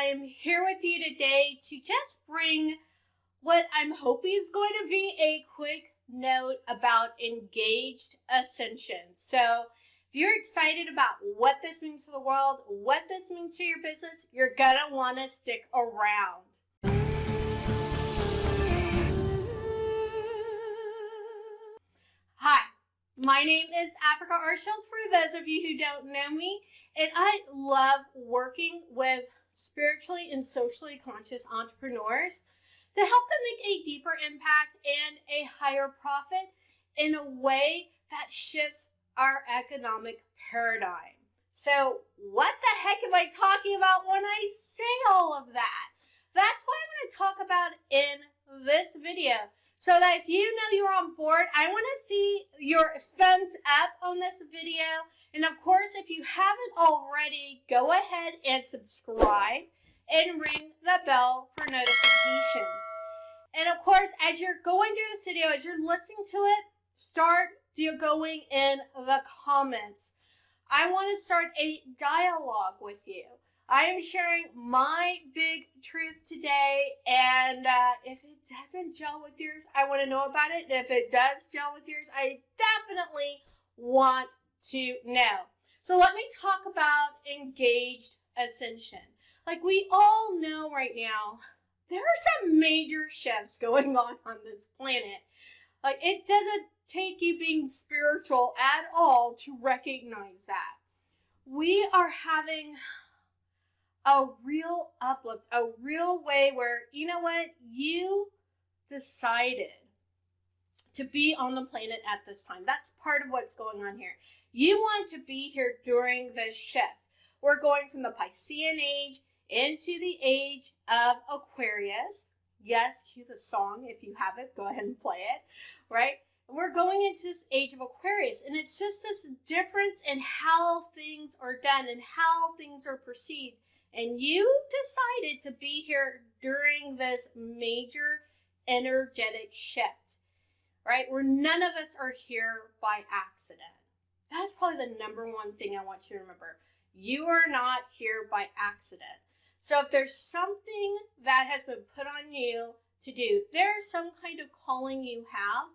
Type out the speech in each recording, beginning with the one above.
I'm here with you today to just bring what I'm hoping is going to be a quick note about engaged ascension. So if you're excited about what this means for the world, what this means to your business, you're going to want to stick around. Hi, my name is Africa Archield for those of you who don't know me, and I love working with spiritually and socially conscious entrepreneurs to help them make a deeper impact and a higher profit in a way that shifts our economic paradigm. So what the heck am I talking about when I say all of that? That's what I'm going to talk about in this video. So that if you know you're on board, I want to see your thumbs up on this video. And of course, if you haven't already, go ahead and subscribe and ring the bell for notifications. And of course, as you're going through this video, as you're listening to it, start going in the comments. I want to start a dialogue with you. I am sharing my big truth today, and if it doesn't gel with yours, I want to know about it. And if it does gel with yours, I definitely want to know. So let me talk about engaged ascension. Like we all know right now, there are some major shifts going on this planet. Like it doesn't take you being spiritual at all to recognize that. We are having a real uplift, a real way where, you know what, you decided to be on the planet at this time. That's part of what's going on here. You want to be here during this shift. We're going from the Piscean Age into the Age of Aquarius. Yes, cue the song. If you have it, go ahead and play it, right? We're going into this Age of Aquarius, and it's just this difference in how things are done and how things are perceived. And you decided to be here during this major energetic shift, right? Where none of us are here by accident. That's probably the number one thing I want you to remember. You are not here by accident. So if there's something that has been put on you to do, there's some kind of calling you have,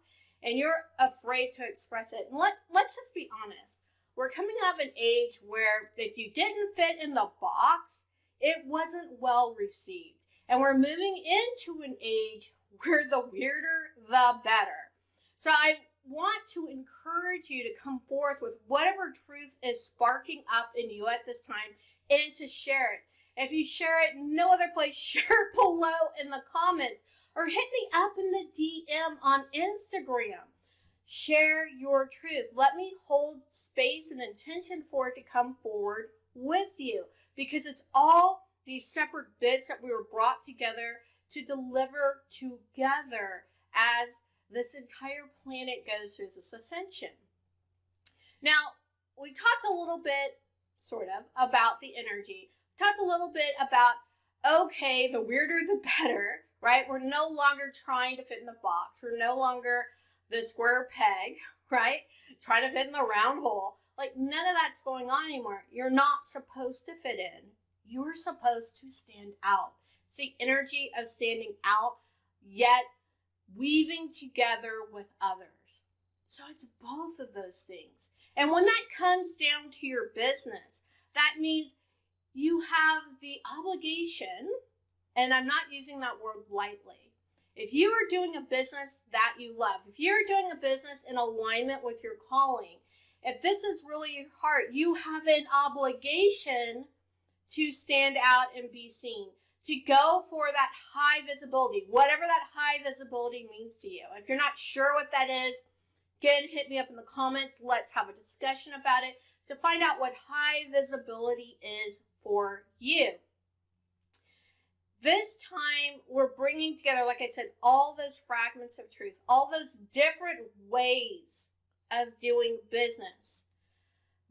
and you're afraid to express it. And let's just be honest. We're coming out of an age where if you didn't fit in the box, it wasn't well received. And we're moving into an age where the weirder, the better. So I want to encourage you to come forth with whatever truth is sparking up in you at this time and to share it. If you share it no other place, share it below in the comments or hit me up in the DM on Instagram. Share your truth. Let me hold space and intention for it to come forward with you, because it's all these separate bits that we were brought together to deliver together as this entire planet goes through this ascension. Now, we talked a little bit, sort of, about the energy. Talked a little bit about, okay, the weirder the better, right? We're no longer trying to fit in the box. We're no longer the square peg, right? Trying to fit in the round hole. Like, none of that's going on anymore. You're not supposed to fit in. You're supposed to stand out. It's the energy of standing out, yet weaving together with others. So it's both of those things. And when that comes down to your business, that means you have the obligation, and I'm not using that word lightly. If you are doing a business that you love, if you're doing a business in alignment with your calling, if this is really your heart, you have an obligation to stand out and be seen, to go for that high visibility, whatever that high visibility means to you. If you're not sure what that is, again, hit me up in the comments. Let's have a discussion about it to find out what high visibility is for you. This time, we're bringing together, like I said, all those fragments of truth, all those different ways of doing business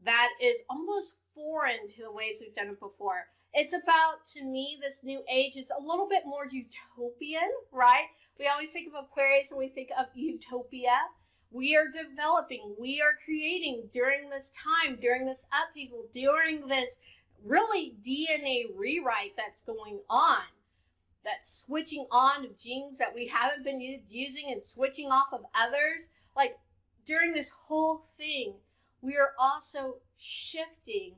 that is almost foreign to the ways we've done it before. It's about, to me, this new age is a little bit more utopian, right? We always think of Aquarius and we think of utopia. We are developing, we are creating during this time, during this upheaval, during this really DNA rewrite that's going on. That switching on of genes that we haven't been using and switching off of others. Like during this whole thing, we are also shifting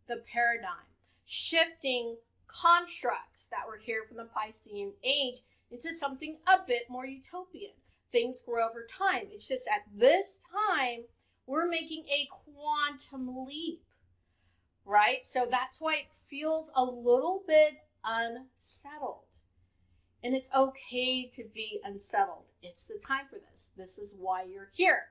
the paradigm, shifting constructs that were here from the Piscean Age into something a bit more utopian. Things grow over time. It's just at this time, we're making a quantum leap, right? So that's why it feels a little bit unsettled. And it's okay to be unsettled. It's the time for this. This is why you're here.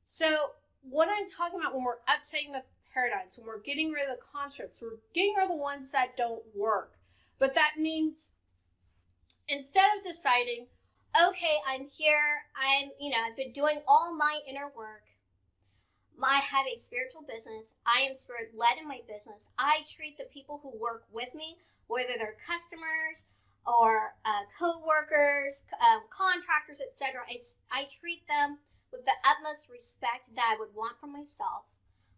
So what I'm talking about when we're upsetting the paradigms, when we're getting rid of the constructs, we're getting rid of the ones that don't work. But that means instead of deciding, okay, I'm here, I've been doing all my inner work. I have a spiritual business. I am spirit-led in my business. I treat the people who work with me, whether they're customers or co-workers, contractors, etc. I treat them with the utmost respect that I would want from myself.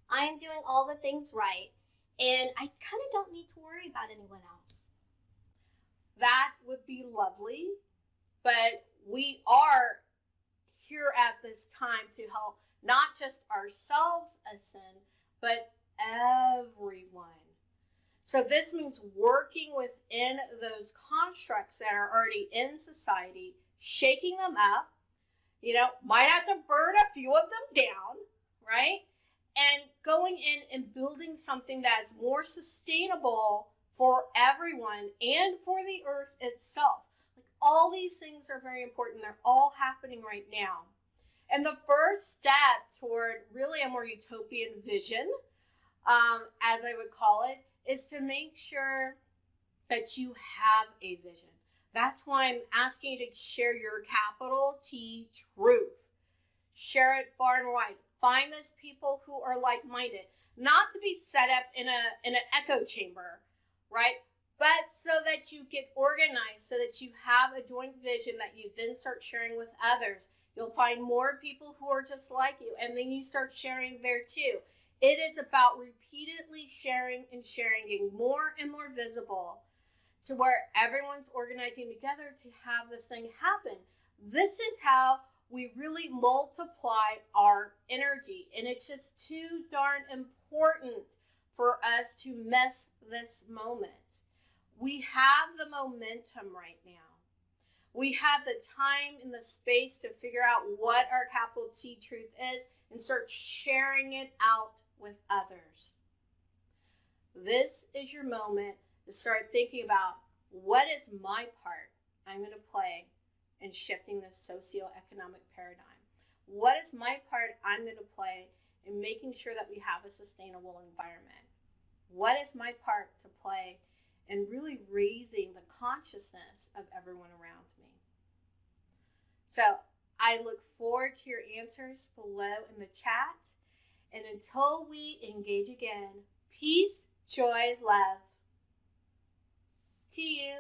I am doing all the things right, and I kind of don't need to worry about anyone else. That would be lovely, but we are here at this time to help not just ourselves ascend, but everyone. So this means working within those constructs that are already in society, shaking them up, might have to burn a few of them down, right? And going in and building something that's more sustainable for everyone and for the earth itself. Like all these things are very important. They're all happening right now. And the first step toward really a more utopian vision, as I would call it, is to make sure that you have a vision. That's why I'm asking you to share your capital T truth. Share it far and wide. Find those people who are like-minded, not to be set up in an echo chamber, right? But so that you get organized, so that you have a joint vision that you then start sharing with others. You'll find more people who are just like you, and then you start sharing there too. It is about repeatedly sharing and sharing, getting more and more visible to where everyone's organizing together to have this thing happen. This is how we really multiply our energy, and it's just too darn important for us to miss this moment. We have the momentum right now. We have the time and the space to figure out what our capital T truth is and start sharing it out with others. This is your moment to start thinking about, what is my part I'm going to play in shifting this socioeconomic paradigm? What is my part I'm going to play in making sure that we have a sustainable environment? What is my part to play in really raising the consciousness of everyone around me? So I look forward to your answers below in the chat. And until we engage again, peace, joy, love to you.